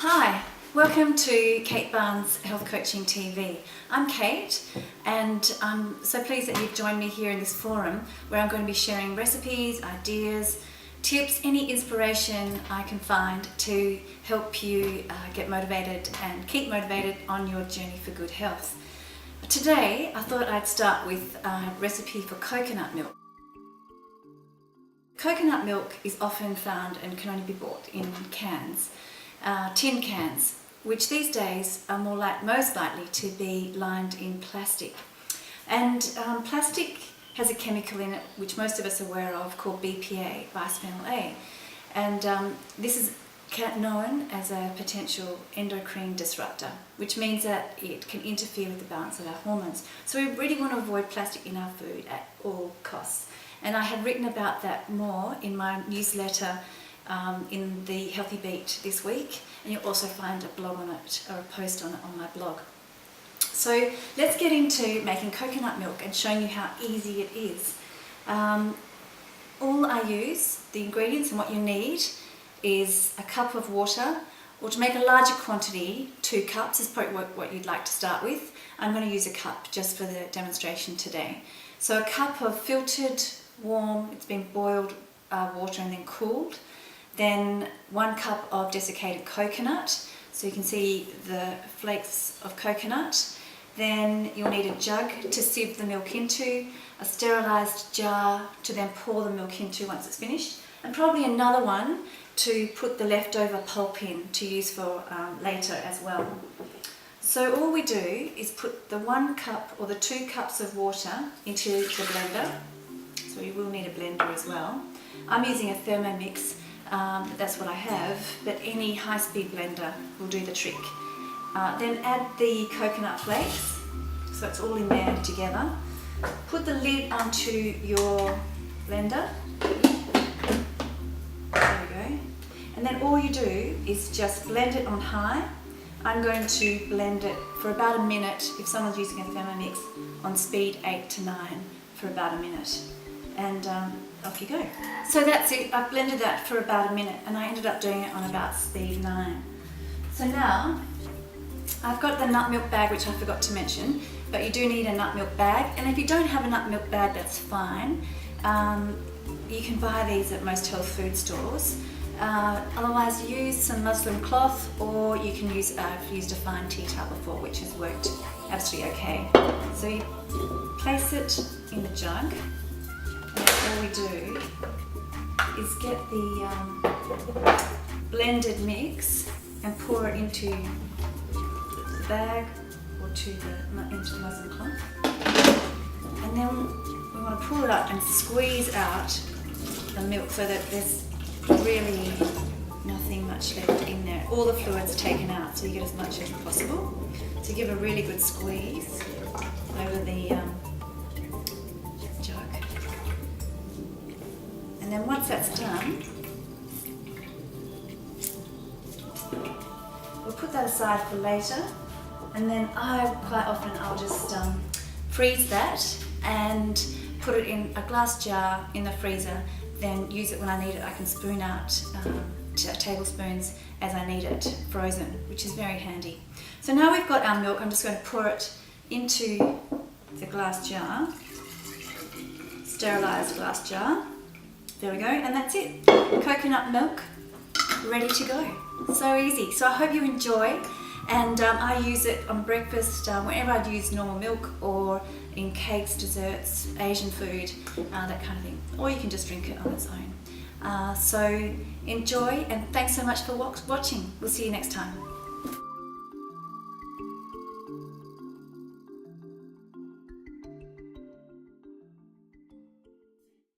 Hi, welcome to Kate Barnes Health Coaching TV. I'm Kate and I'm so pleased that you've joined me here in this forum where I'm going to be sharing recipes, ideas, tips, any inspiration I can find to help you get motivated and keep motivated on your journey for good health. Today I thought I'd start with a recipe for coconut milk. Coconut milk is often found and can only be bought in cans. Tin cans, which these days are most likely to be lined in plastic. And plastic has a chemical in it which most of us are aware of called BPA, bisphenol A. And this is known as a potential endocrine disruptor, which means that it can interfere with the balance of our hormones. So we really want to avoid plastic in our food at all costs. And I have written about that more in my newsletter in the Healthy Beat this week, and you'll also find a blog on it or a post on it on my blog. So let's get into making coconut milk and showing you how easy it is. All I use, the ingredients and what you need is a cup of water, or to make a larger quantity, 2 cups is probably what you'd like to start with. I'm going to use a cup just for the demonstration today. So a cup of filtered, warm, it's been boiled water and then cooled. Then 1 cup of desiccated coconut, so you can see the flakes of coconut. Then you'll need a jug to sieve the milk into, a sterilised jar to then pour the milk into once it's finished, and probably another one to put the leftover pulp in to use for later as well. So all we do is put the 1 cup or the 2 cups of water into the blender. So you will need a blender as well. I'm using a Thermomix. That's what I have, but any high-speed blender will do the trick. Then add the coconut flakes, so it's all in there together. Put the lid onto your blender. There we go. And then all you do is just blend it on high. I'm going to blend it for about a minute, if someone's using a Thermomix, on speed 8 to 9 for about a minute. And off you go. So that's it. I've blended that for about a minute and I ended up doing it on about speed 9. So now I've got the nut milk bag, which I forgot to mention, but you do need a nut milk bag, and if you don't have a nut milk bag, that's fine. You can buy these at most health food stores. Otherwise use some muslin cloth, or you can use, I've used a fine tea towel before, which has worked absolutely okay. So you place it in the jug. And all we do is get the blended mix and pour it into the bag or into the muslin cloth. And then we want to pull it up and squeeze out the milk so that there's really nothing much left in there. All the fluid's taken out, so you get as much as possible. So give a really good squeeze over the jug. And then once that's done, we'll put that aside for later. And then quite often I'll just freeze that and put it in a glass jar in the freezer, then use it when I need it. I can spoon out tablespoons as I need it, frozen, which is very handy. So now we've got our milk, I'm just going to pour it into the glass jar, sterilised glass jar. There we go, and that's it. Coconut milk, ready to go. So easy. So I hope you enjoy, and I use it on breakfast, whenever I'd use normal milk, or in cakes, desserts, Asian food, that kind of thing. Or you can just drink it on its own. So enjoy, and thanks so much for watching. We'll see you next time.